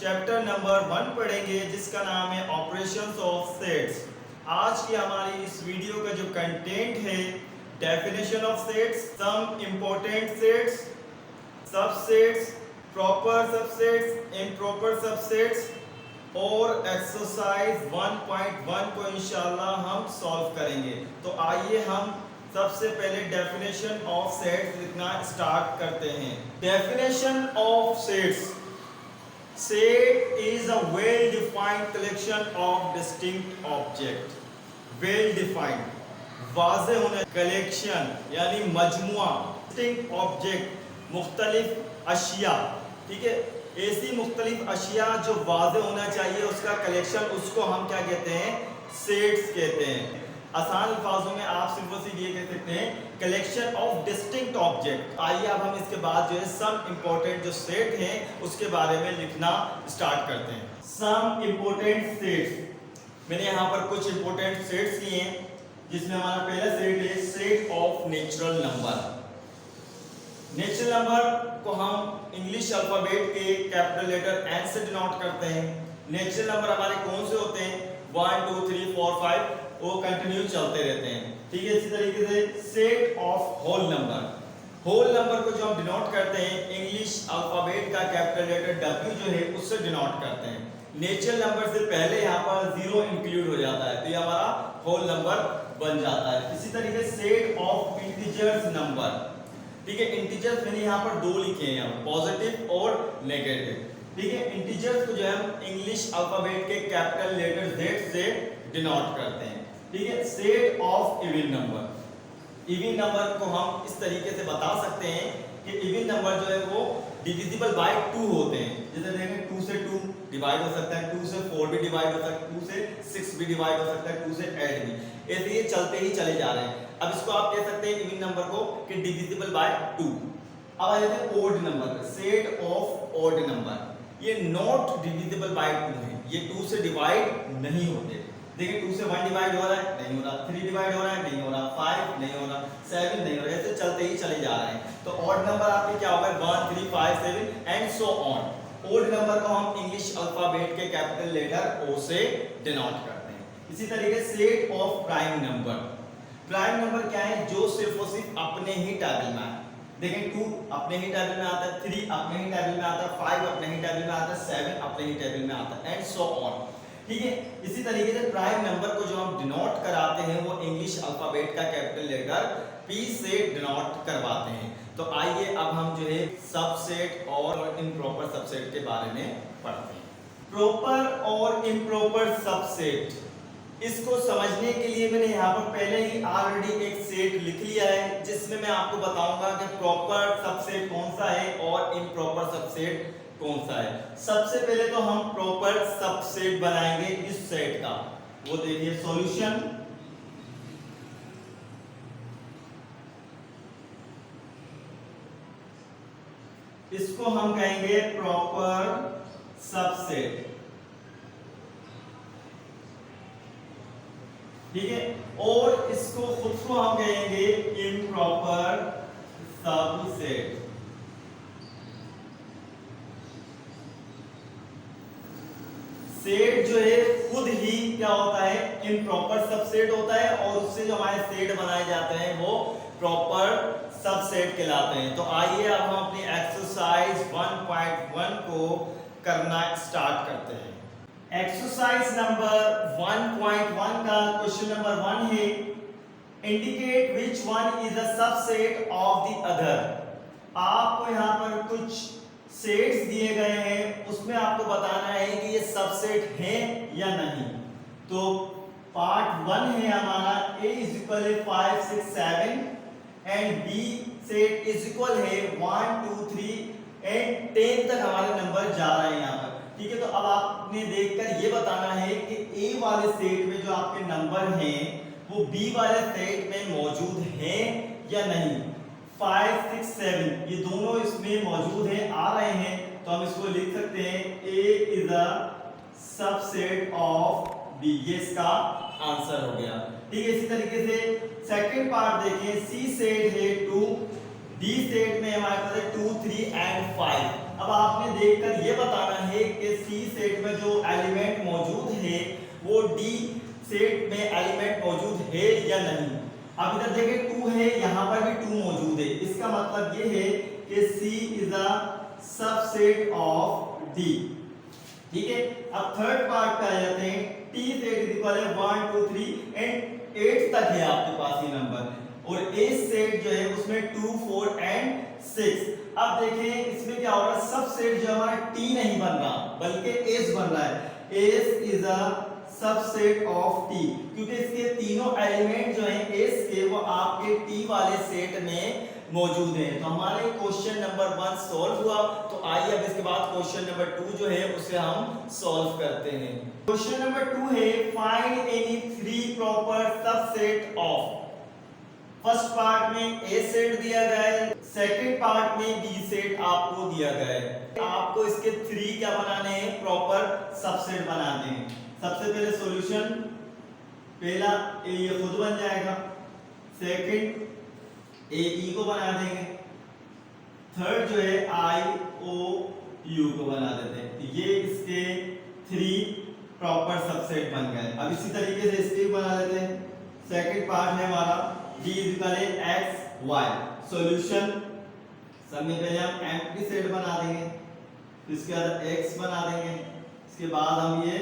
Chapter number 1 पढ़ेंगे जिसका नाम है ऑपरेशंस ऑफ सेट्स। आज की हमारी इस वीडियो का जो कंटेंट है, definition of sets, some important sets, subsets, proper subsets, improper subsets और एक्सरसाइज 1.1 को इंशाल्लाह हम सॉल्व करेंगे। तो आइए हम सबसे पहले डेफिनेशन ऑफ सेट्स लिखना स्टार्ट करते हैं। Definition of sets: set is a well defined collection of distinct object. Well defined, वाज़ेह होना, कलेक्शन यानी मजमुआ, डिस्टिंक्ट ऑब्जेक्ट, मुख्तलिफ अशिया, ठीक है, ऐसी मुख्तलिफ अशिया जो वाज़ेह होना चाहिए उसका कलेक्शन, उसको हम क्या कहते हैं? सेट्स कहते हैं। आसान अल्फाजों में आप सिर्फ और सिर्फ ये कह सकते हैं कलेक्शन ऑफ डिस्टिंक्ट ऑब्जेक्ट। आइए अब हम इसके बाद जो है सम इंपॉर्टेंट जो सेट हैं उसके बारे में लिखना स्टार्ट करते हैं। सम इंपॉर्टेंट सेट्स, मैंने यहाँ पर कुछ इंपॉर्टेंट सेट्स लिए हैं जिसमें हमारा पहला सेट है set of natural number. Natural number को हम इंग्लिश अल्फाबेट के कैपिटल लेटर एन से डिनोट करते हैं। नेचुरल नंबर हमारे कौन से होते हैं? 1 2 3 4 5, वो कंटिन्यू चलते रहते हैं, ठीक है। इसी तरीके से set of whole number, whole number को जो हम डिनोट करते हैं इंग्लिश अल्फाबेट का कैपिटल लेटर W जो है उससे डिनोट करते हैं। नेचुरल नंबर से पहले यहाँ पर 0 इंक्लूड हो जाता है तो ये हमारा होल नंबर बन जाता है। इसी तरीके सेट ऑफ इंटीजर्स नंबर, ठीक है। इंटीजर्स मैंने यहाँ पर 2 लिखे हैं, पॉजिटिव और नेगेटिव, ठीक है। इंटीजर्स को जो है हम इंग्लिश अल्फाबेट के कैपिटल लेटर Z से डिनोट करते हैं, ठीक है। Set of even number, even number को हम इस तरीके से बता सकते हैं कि इवन नंबर जो है वो डिविजिबल बाय 2 होते हैं। जैसे देखें 2 से 2 डिवाइड हो सकता है, 2 से 4 भी डिवाइड हो सकता है, 2 से 6 भी डिवाइड हो सकता है, 2 से 8 भी, ऐसे ये चलते ही चले जा रहे हैं। अब इसको आप कह सकते हैं इवन नंबर को कि डिविजिबल बाय 2। अब आ जाते हैं odd number, set of odd number, ये नॉट डिविजिबल बाय 2 है, ये 2 से डिवाइड नहीं होते। देखिए 2 से 1 डिवाइड हो रहा है, नहीं हो रहा, 3 डिवाइड हो रहा है, नहीं हो रहा, 5 नहीं हो रहा, 7 नहीं हो रहा, ऐसे चलते ही चले जा रहे हैं। तो ऑड नंबर आपके क्या होगा? 1 3 5 7 and so on. Odd number को हम इंग्लिश अल्फाबेट के कैपिटल लेटर O से डिनोट करते हैं। इसी तरीके set of prime number, prime number क्या है? जो सिर्फ और सिर्फ अपने ही टेबल में है। देखें 2 अपने ही टेबल में आता है, 3 अपने ही टेबल में आता है, 5 अपने ही टेबल में आता है, 7 अपने ही टेबल में आता है एंड सो ऑन, ठीक है। इसी तरीके से प्राइम नंबर को जो हम डिनोट कराते हैं वो इंग्लिश अल्फाबेट का कैपिटल लेटर P से डिनोट करवाते हैं। तो आइए अब हम जो है सबसेट और इम्प्रॉपर सबसेट के बारे में पढ़ते हैं। प्रॉपर और इम्प्रॉपर सबसेट, इसको समझने के लिए मैंने यहाँ पर पहले ही ऑलरेडी एक सेट लिख लिया है जिसमें मैं आपको बताऊंगा कि प्रॉपर सबसेट कौन सा है और इम्प्रॉपर सबसेट कौन सा है। सबसे पहले तो हम प्रॉपर सबसेट बनाएंगे इस सेट का, वो देखिए सॉल्यूशन। इसको हम कहेंगे प्रॉपर सबसेट, ठीक है। और इसको खुद को हम कहेंगे इम्प्रॉपर सबसेट। सेट जो है खुद ही क्या होता है? इम्प्रॉपर सबसेट होता है और उससे जो हमारे सेट बनाए जाते हैं वो प्रॉपर सबसेट कहलाते हैं। तो आइए अब हम अपनी एक्सरसाइज 1.1 को करना स्टार्ट करते हैं। एक्सरसाइज नंबर 1.1 का क्वेश्चन नंबर 1 है, indicate which one is a subset of the other. आपको यहाँ पर कुछ सेट्स दिए गए हैं, उसमें आपको बताना है कि ये सबसेट हैं या नहीं। तो पार्ट 1 है हमारा A इज इक्वल है 5 6 7 and B set is equal है 1 2 3 एंड 10 तक हमारे नंबर जा रहे हैं यहाँ पर, ठीक है। तो अब आपने देखकर ये बताना है कि A वाले सेट में जो आपके नंबर हैं वो B वाले सेट में मौजूद हैं या नहीं। 5 6 7 ये दोनों इसमें मौजूद हैं, आ रहे हैं, तो हम इसको लिख सकते हैं A is a subset of B, ये इसका आंसर हो गया, ठीक है। इसी तरीके से सेकंड पार्ट देखें, C सेट है 2, डी सेट में हमारे पास है 2 3 एंड 5। अब आपने देखकर ये बताना है कि सी है या नहीं। अब इधर देखें 2 है, यहाँ पर भी 2 मौजूद है, इसका मतलब ये है कि C is a subset of D। ठीक है, अब थर्ड पार्ट पे आ जाते हैं। T सेट इज इक्वल है 1 2 3 एंड 8 तक है आपके पास ये नंबर, और A सेट जो है उसमें 2 4 एंड 6। अब देखें इसमें क्या हो रहा है, सबसेट जो हमारा T नहीं बन रहा बल्कि S बन रहा है। S is a subset of T, क्योंकि इसके तीनों एलिमेंट जो हैं S के वो आपके T वाले सेट में मौजूद हैं। तो हमारे क्वेश्चन नंबर 1 सॉल्व हुआ। तो आइए अब इसके बाद क्वेश्चन नंबर 2 जो है उसे हम सॉल्व करते हैं। क्वेश्चन नंबर 2 है find any 3 proper subset of. First part में A सेट दिया गया है, सेकंड पार्ट में B सेट आपको दिया गया है। आपको इसके 3 क्या बनाने हैं, प्रॉपर सबसेट बनाने हैं। सबसे पहले सॉल्यूशन, पहला A ये खुद बन जाएगा, सेकंड A E को बना देंगे, थर्ड जो है I O U को बना देते हैं। तो ये इसके 3 प्रॉपर सबसेट बन गए। अब इसी तरीके से इसके बना देते हैं। सेकंड पार्ट है हमारा D इक्वल है x y, सॉल्यूशन सब में पहले हम एम्प्टी सेट बना देंगे, फिर इसके बाद x बना देंगे, इसके बाद हम ये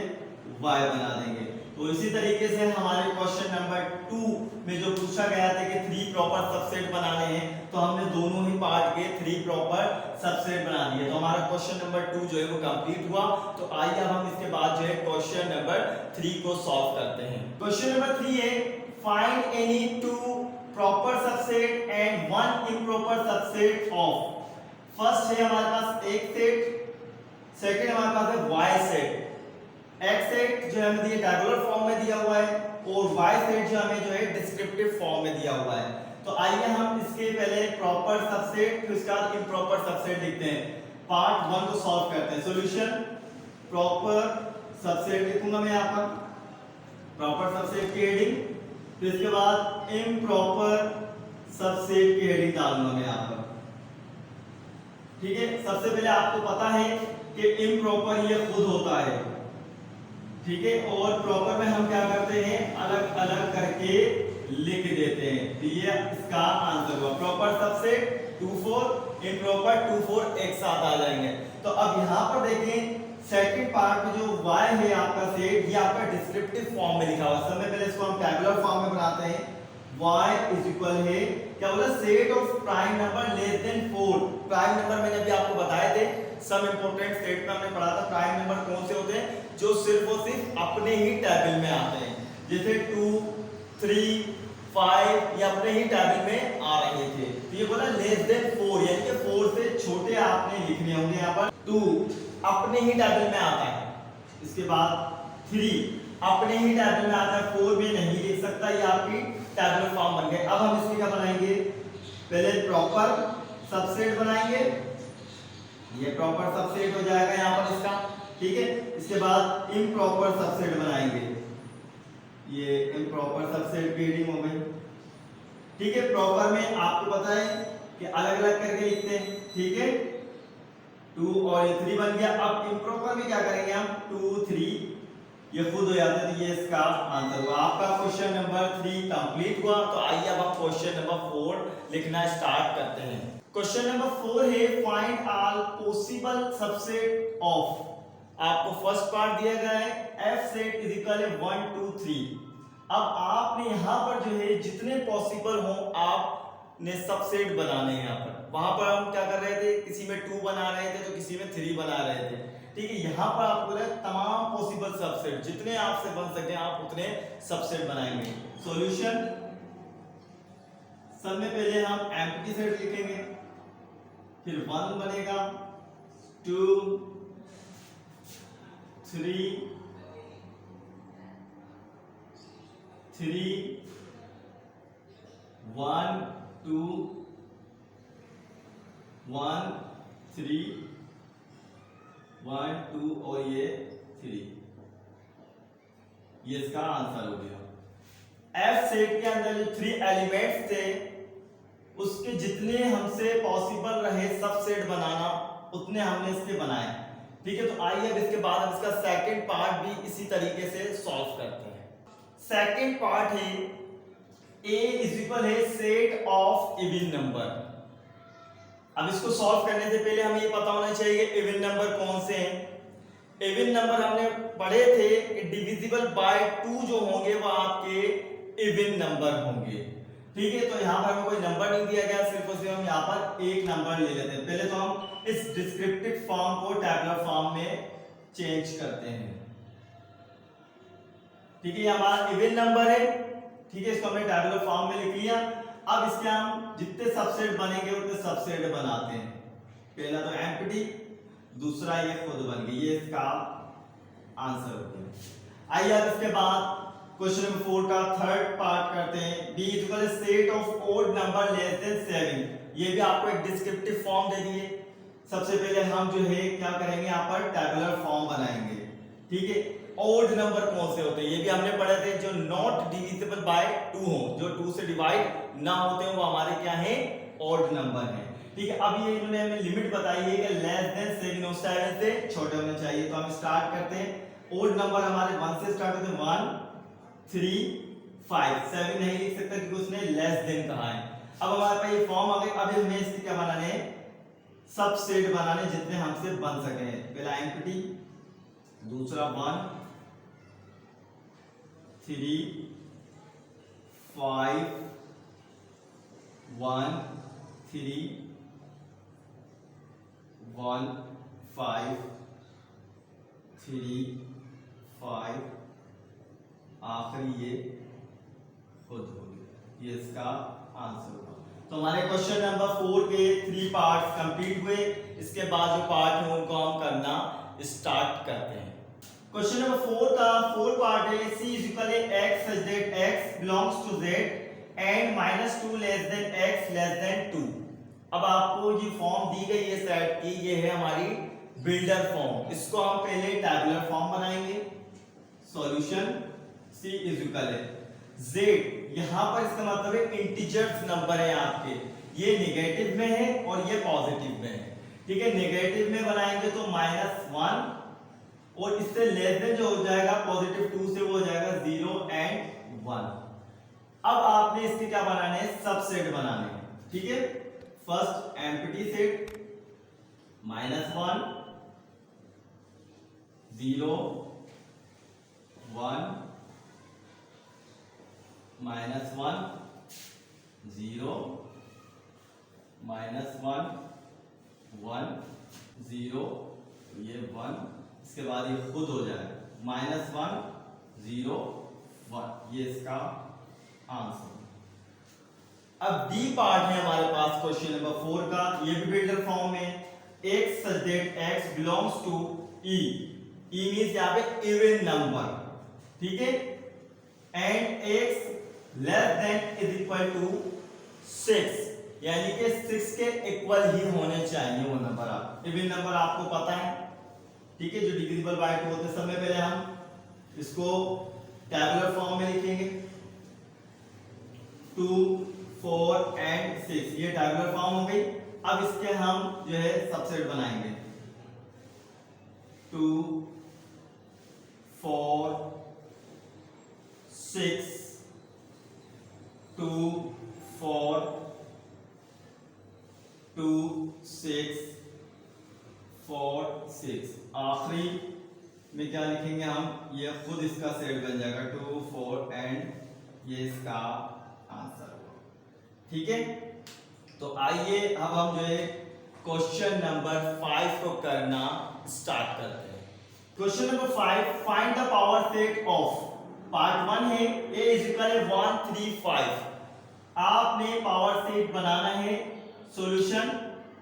y बना देंगे। तो इसी तरीके से हमारे क्वेश्चन नंबर 2 में जो पूछा गया था कि 3 प्रॉपर सबसेट बनाने हैं, तो हमने दोनों ही पार्ट के 3 प्रॉपर सबसेट बना दिए। तो हमारा क्वेश्चन नंबर 2 जो है वो कंप्लीट हुआ। तो आइए अब हम इसके बाद जो है क्वेश्चन नंबर 3 को सॉल्व करते हैं। क्वेश्चन नंबर 3 है find any 2 proper subset and 1 improper subset of. First है हमारे पास एक सेट, सेकंड हमारे पास है y सेट। x सेट जो हमें दिया टेबुलर फॉर्म में दिया हुआ है, और y सेट जो हमें जो है डिस्क्रिप्टिव फॉर्म में दिया हुआ है। तो आइए हम इसके पहले प्रॉपर सबसेट फिर उसके बाद इम्प्रॉपर सबसेट लिखते हैं। पार्ट 1 को सॉल्व करते हैं। सॉल्यूशन प्रॉपर सबसेट लिखूंगा मैं यहाँ पर, प्रॉपर सबसेट की हेडिंग, फिर इसके बाद इम्प्रॉपर सबसेट की हेडिंग डालूंगा मैं यहाँ पर। ठीक है, सबसे पहले आपको पता है कि इम्प्रॉपर ये खुद होता है, ठीक है, और प्रॉपर में हम क्या करते हैं, अलग अलग करके लिख देते हैं। तो ये इसका आंसर हुआ। प्रॉपर सबसेट 2 4, इम्प्रॉपर 2 4 एक साथ आ जाएंगे। तो अब यहाँ पर देखें सेकंड पार्ट में जो y है आपका सेट, ये आपका डिस्क्रिप्टिव फॉर्म में लिखा हुआ है। सबसे पहले इसको हम टेबुलर फॉर्म में बनाते हैं। y इज इक्वल है क्या बोला, set of prime number less then 4। Prime number मैंने अभी आपको बताए थे, सम इंपॉर्टेंट सेट में हमने पढ़ा था प्राइम नंबर कौन से होते हैं, जो सिर्फ और सिर्फ अपने ही टेबल में आते हैं, जैसे 2 3 5 ये अपने ही टेबल में आ रहे थे। तो ये बोला लेस देन 4, यानी कि 4 से छोटे आपने लिखने होंगे। यहाँ पर 2 अपने ही टेबल में आता है, इसके बाद 3 अपने ही टेबल में आता है, 4 में नहीं लिख सकता, ये आपकी टेबुलर फॉर्म बन गए। अब हम इसके क्या बनाएंगे, पहले प्रॉपर सबसेट बनाएंगे, ये प्रॉपर सबसेट हो जाएगा यहाँ पर इसका, ठीक है। इसके बाद इम्प्रॉपर सबसेट बनाएंगे, ये इम्प्रॉपर सबसेट की हेडिंग हो गई, ठीक है। प्रॉपर में आपको पता है कि अलग अलग करके लिखते हैं, ठीक है, 2 और 3 बन गया। अब इम्प्रॉपर में क्या करेंगे हम, 2 3 ये खुद हो जाता है, तो ये इसका आंसर हुआ। आपका क्वेश्चन नंबर 3 कंप्लीट हुआ। तो आइए अब हम क्वेश्चन नंबर 4 लिखना स्टार्ट करते हैं। क्वेश्चन नंबर 4 है find all possible subset of. आपको फर्स्ट पार्ट दिया गया है f सेट इज इक्वल है 1 2 3। अब आपने यहाँ पर जो है जितने पॉसिबल हो आपने सबसेट बनाने हैं। यहाँ पर वहां पर हम क्या कर रहे थे, किसी में 2 बना रहे थे तो किसी में 3 बना रहे थे, ठीक है। यहाँ पर आपको बोला तमाम पॉसिबल सबसेट जितने आपसे बन सके आप उतने सबसेट बनाएंगे। सॉल्यूशन सब में पहले हम एम्प्टी सेट लिखेंगे, फिर 1 बनेगा, 2 3 1 2 1 3 1 2 और ये 3, ये इसका आंसर हो गया। F सेट के अंदर जो 3 एलिमेंट्स थे उसके जितने हमसे पॉसिबल रहे सबसेट बनाना उतने हमने इसके बनाए, ठीक है। तो आइए अब इसके बाद हम इसका सेकंड पार्ट भी इसी तरीके से सॉल्व करते हैं। सेकंड पार्ट है ए इज इक्वल है सेट ऑफ इवन नंबर। अब इसको सॉल्व करने से पहले हमें ये पता होना चाहिए कि इवन नंबर कौन से हैं। इवन नंबर हमने पढ़े थे डिविजिबल बाय 2 जो होंगे वो आपके इवन नंबर होंगे। ठीक है, तो यहाँ पर हमें कोई नंबर नहीं दिया गया, सिर्फ और सिर्फ हम यहाँ पर एक नंबर ले लेते हैं। पहले तो हम इस डिस्क्रिप्टिव फॉर्म को टैबुलर फॉर्म में चेंज करते हैं। ठीक है, ये हमारा इवन नंबर है। ठीक है, इसको हमने टैबुलर फॉर्म में लिख लिया। अब इसके हम जितने सबसेट बनेंगे उतने सबसेट बनाते हैं। पहला तो एम्प्टी, दूसरा ये खुद बन गई, ये इसका आंसर हो गया। आइए अब इसके बाद क्वेश्चन नंबर 4 का थर्ड पार्ट करते हैं। B is equal set of odd number less than 7। ये भी आपको एक डिस्क्रिप्टिव फॉर्म दे दिए। सबसे पहले हम जो है क्या करेंगे, यहाँ पर टैबुलर फॉर्म बनाएंगे। ठीक है, ओड नंबर कौन से होते हैं ये भी हमने पढ़े थे, जो नॉट डिविजिबल बाय 2 हो, जो 2 से डिवाइड ना होते हो वो हमारे क्या है, ओड नंबर है। ठीक है, अब ये इन्होंने हमें लिमिट बताई है कि लेस देन 7 और 7 से छोटे होने चाहिए। तो हम स्टार्ट करते हैं। ओड नंबर हमारे 1 से स्टार्ट होते हैं, 1 3 5 7 नहीं लिख सकता क्योंकि उसने लेस देन कहा है। अब हमारे पास ये फॉर्म आ गई। अब हमें इसके क्या बनाने हैं, सबसेट बनाने जितने हमसे बन सके। पहला एम्प्टी, दूसरा 1 3 5 1 3 1 5 3 5, आखिरी ये खुद हो गया। ये इसका आंसर होगा। तो हमारे क्वेश्चन नंबर 4 के 3 पार्ट्स कंप्लीट हुए। इसके बाद जो पार्ट है उनको हम करना स्टार्ट करते हैं। क्वेश्चन नंबर 4 का 4 पार्ट है। C is equal to x such that x belongs to Z and -2 less than x less than 2। अब आपको ये फॉर्म दी गई है सेट की, ये है हमारी बिल्डर फॉर्म। इसको हम पहले टैबुलर फॉर्म बनाएंगे। Solution C is equal to Z, यहाँ पर इसका मतलब है इंटीजर्स नंबर है आपके, ये नेगेटिव में है और ये पॉजिटिव में है। ठीक है, नेगेटिव में बनाएंगे तो -1 और इससे लेस देन जो हो जाएगा पॉजिटिव 2 से वो हो जाएगा 0 एंड 1। अब आपने इसके क्या बनाने हैं, सबसेट बनाने हैं। ठीक है, फर्स्ट एम्प्टी सेट, -1 0 1 -1 0 -1 1 0, ये 1, इसके बाद ये खुद हो जाएगा -1 0 1, ये इसका आंसर। अब डी पार्ट है हमारे पास क्वेश्चन नंबर 4 का, ये भी बिल्डर फॉर्म में। x such that x belongs to e, e means यहाँ पे इवन नंबर। ठीक है, and x less than is equal to 6, यानी कि 6 के इक्वल ही होने चाहिए वो नंबर। आप इवन नंबर आपको पता है। ठीक है, जो डिविजिबल बाय 2 होते हैं। सबसे पहले हम इसको टैबुलर फॉर्म में लिखेंगे, 2 4 एंड 6, ये टैबुलर फॉर्म हो गई। अब इसके हम जो है सबसेट बनाएंगे, 2 4 6 2 4 2 6 4 6, आखिरी में क्या लिखेंगे हम, ये खुद इसका सेट बन जाएगा 2 4 एंड ये इसका आंसर होगा। ठीक है, तो आइए अब हम जो है क्वेश्चन नंबर 5 को करना स्टार्ट करते हैं। Question number 5, find the power set of, part 1 है, a इज इक्वल टू 1 3 5। आपने पावर सेट बनाना है। सॉल्यूशन,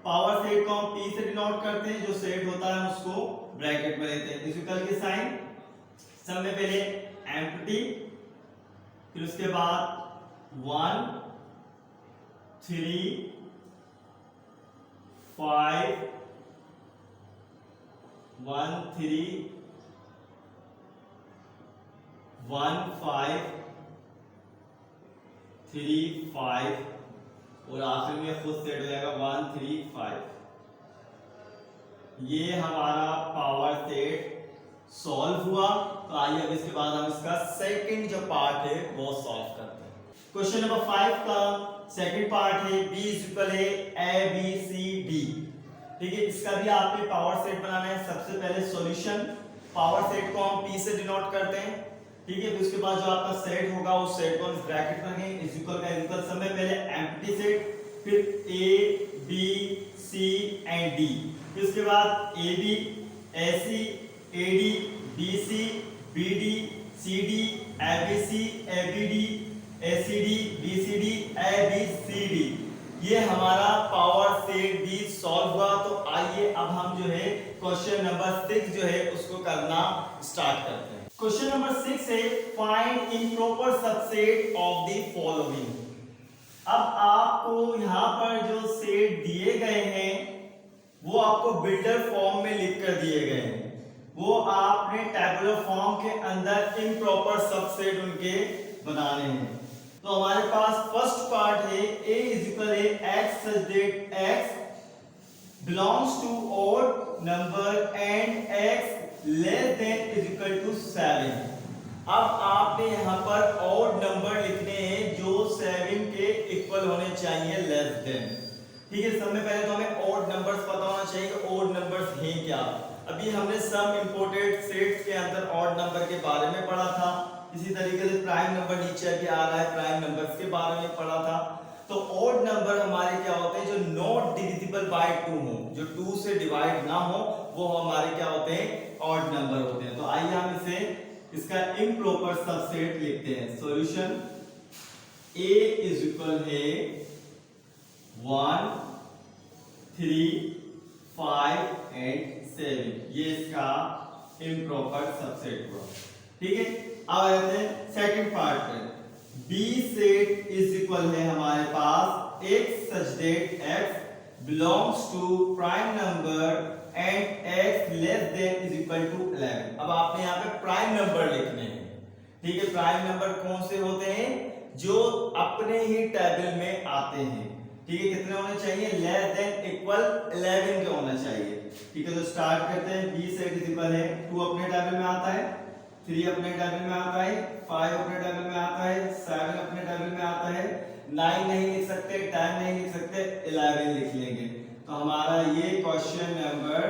पावर सेट को हम p से डिनोट करते हैं, जो सेट होता है उसको ब्रैकेट में लेते हैं। इक्वल के साइन, सब में पहले एम्प्टी, फिर उसके बाद 1 3 5 1 3 1 5 3 5 और आखिर में खुद सेट हो जाएगा 1 3 5। ये हमारा पावर सेट सॉल्व हुआ। तो आइए अब इसके बाद हम इसका सेकंड जो पार्ट है वो सॉल्व करते हैं। क्वेश्चन नंबर 5 का सेकंड पार्ट है b इक्वल है a b c d। ठीक है, इसका भी आपने पावर सेट बनाना है। सबसे पहले सॉल्यूशन, पावर सेट को हम p से डिनोट करते हैं। ठीक है, फिर उसके बाद जो आपका सेट होगा उस सेट को हम ब्रैकेट में रखेंगे, इज इक्वल का इक्वल सब में पहले एम्प्टी सेट, फिर a b c and d, फिर उसके बाद a b ac a d b c b d c d a b c a b d ACD BCD ABCD, ये हमारा पावर सेट भी सॉल्व हुआ। तो आइए अब हम जो है क्वेश्चन नंबर 6 जो है उसको करना स्टार्ट करते हैं। क्वेश्चन नंबर 6 है find improper subset of the following. अब आपको यहाँ पर जो सेट दिए गए हैं वो आपको बिल्डर फॉर्म में लिख कर दिए गए हैं, वो आपने टेबुलर फॉर्म के अंदर इम्प्रॉपर सबसेट उनके बनाने हैं। तो हमारे पास फर्स्ट पार्ट है a इज इक्वल है x such that x belongs to odd number and x less than is equal to 7। अब आपने यहाँ पर ऑड नंबर लिखने हैं जो 7 के इक्वल होने चाहिए, लेस देन। ठीक है, सब में पहले तो हमें ऑड नंबर्स पता होना चाहिए कि ऑड नंबर्स हैं क्या। अभी हमने सम इंपोर्टेड सेट्स के अंदर ऑड नंबर के बारे में पढ़ा था। इसी तरीके से प्राइम नंबर नीचे अभी आ रहा है, प्राइम नंबर्स के बारे में पढ़ा था। तो ऑड नंबर हमारे क्या होते हैं, जो नॉट डिविजिबल बाय 2 हो, जो 2 से डिवाइड ना हो, वो हमारे क्या होते हैं, ऑड नंबर होते हैं। तो आइए हम इसे इसका इम्प्रॉपर सबसेट लिखते हैं। सॉल्यूशन a इज इक्वल है 1 3 5 एंड 7, ये इसका इम्प्रॉपर सबसेट हुआ। ठीक है, अब आते हैं सेकंड पार्ट पे। b सेट इज इक्वल है हमारे पास x such that x belongs to prime number and x less than is equal to 11। अब आपने यहाँ पे प्राइम नंबर लिखने हैं। ठीक है, प्राइम नंबर कौन से होते हैं, जो अपने ही टेबल में आते हैं। ठीक है, कितने होने चाहिए, लेस देन इक्वल 11 के होना चाहिए। ठीक है, तो स्टार्ट करते हैं। b सेट इज इक्वल है 2 अपने टेबल में आता है, 3 अपने टेबल में आता है, 5 अपने टेबल में आता है, 7 अपने टेबल में आता है, 9 नहीं लिख सकते, 10 नहीं लिख सकते, 11 लिख लेंगे। तो हमारा ये क्वेश्चन नंबर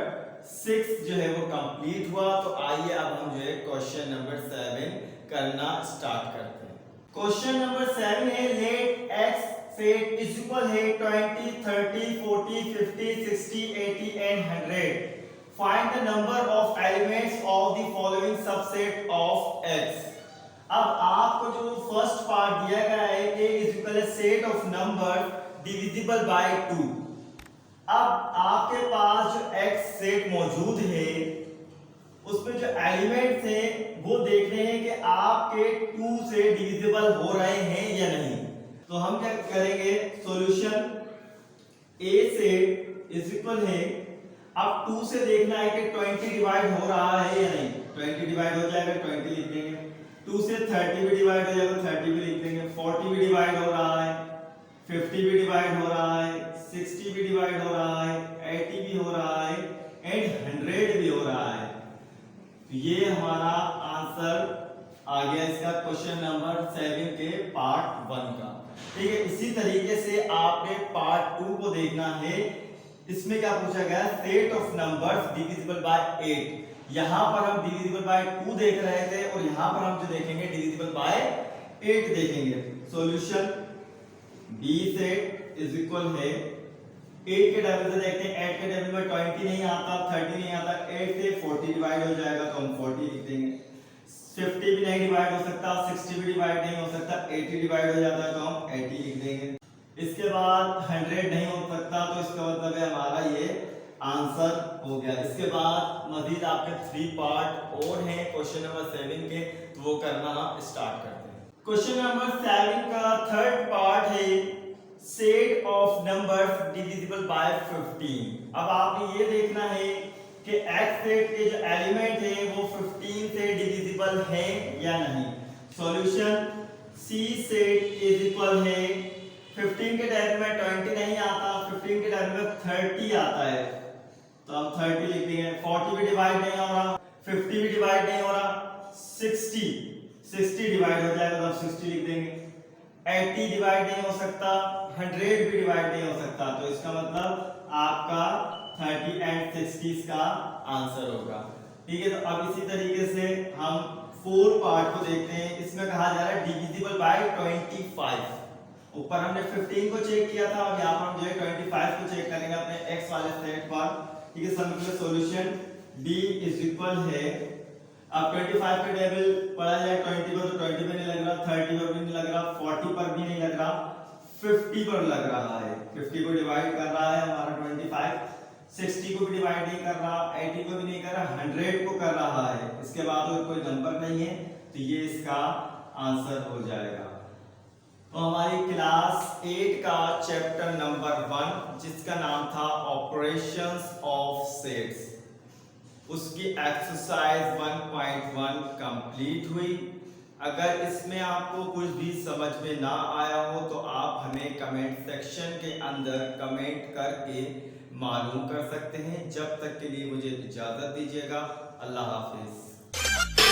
6 जो है वो कंप्लीट हुआ। तो आइए अब हम जो है क्वेश्चन नंबर 7 करना स्टार्ट करते हैं। क्वेश्चन नंबर 7 है let x set is equal है 20 30 40 50 60 80 and 100। Find the number of elements of the following subset of x। अब आपको जो फर्स्ट पार्ट दिया गया है a is equal a set of numbers divisible by 2। अब आपके पास जो x सेट मौजूद है उसमें जो एलिमेंट्स हैं वो देख रहे हैं कि आपके 2 से डिविजिबल हो रहे हैं या नहीं। तो हम क्या करेंगे, solution a set is equal है, अब 2 से देखना है कि 20 डिवाइड हो रहा है या नहीं। 20 डिवाइड हो जाएगा 20 लिख देंगे, 2 से 30 भी डिवाइड हो जाएगा 30 भी लिख देंगे, 40 भी डिवाइड हो रहा है, 50 भी डिवाइड हो रहा है, 60 भी डिवाइड हो रहा है, 80 भी हो रहा है एंड 100 भी हो रहा है। तो ये हमारा आंसर आ गया इसका क्वेश्चन नंबर 7 के पार्ट 1 का। ठीक है, इसी तरीके से आपने पार्ट 2 को देखना है। इसमें क्या पूछा गया, set of numbers divisible by 8। यहां पर हम डिविजिबल बाय 2 देख रहे थे और यहां पर हम जो देखेंगे डिविजिबल बाय 8 देखेंगे। Solution b set is equal है 8 के टेबल से देखते हैं, 8 के टेबल में 20 नहीं आता, 30 नहीं आता, 8 से 40 डिवाइड हो जाएगा तो हम 40 लिख देंगे। 50 भी नहीं डिवाइड हो सकता, 60 भी डिवाइड नहीं हो सकता, 80 डिवाइड हो जाता है तो हम 80 लिख देंगे। इसके बाद 100 नहीं हो सकता, तो इसका मतलब है हमारा ये आंसर हो गया। इसके बाद मजीद आपके 3 पार्ट और हैं क्वेश्चन नंबर 7 के, तो वो करना स्टार्ट करते हैं। क्वेश्चन नंबर 7 का थर्ड पार्ट है set of numbers divisible by 15। अब आपने ये देखना है कि x सेट के जो एलिमेंट है वो 15 से डिविजिबल है या नहीं। Solution c set is equal है 15 के टेबल में 20 नहीं आता, 15 के टेबल में 30 आता है तो हम 30 लिख देंगे। 40 भी डिवाइड नहीं हो रहा, 50 भी डिवाइड नहीं हो रहा, 60 डिवाइड हो जाएगा तो हम 60 लिख देंगे। 80 डिवाइड नहीं हो सकता, 100 भी डिवाइड नहीं हो सकता, तो इसका मतलब आपका 30 एंड 60 का आंसर होगा। ठीक है, तो अब इसी तरीके से हम 4 पार्ट को देखते हैं। इसमें कहा जा रहा है डिविजिबल बाय 25। ऊपर हमने 15 को चेक किया था, अब यहाँ पर हम जो है 25 को चेक करेंगे अपने x वाले सेट पर। ठीक है, सबसे सॉल्यूशन d इज इक्वल है, अब 25 के टेबल पढ़ा जाए 20 पर, तो 20 पे नहीं लग रहा, 30 पर भी नहीं लग रहा, 40 पर भी नहीं लग रहा, 50 पर लग रहा है। 50 को डिवाइड कर रहा है हमारा 25, 60 को भी डिवाइड नहीं कर रहा, 80 को भी नहीं कर रहा, 100 को कर रहा है। इसके बाद और कोई नंबर नहीं है, तो ये इसका आंसर हो जाएगा। तो हमारी क्लास 8 का चैप्टर नंबर 1 जिसका नाम था ऑपरेशंस ऑफ सेट्स, उसकी एक्सरसाइज 1.1 कंप्लीट हुई। अगर इसमें आपको कुछ भी समझ में ना आया हो तो आप हमें कमेंट सेक्शन के अंदर कमेंट करके मालूम कर सकते हैं। जब तक के लिए मुझे इजाजत दीजिएगा। अल्लाह हाफिज।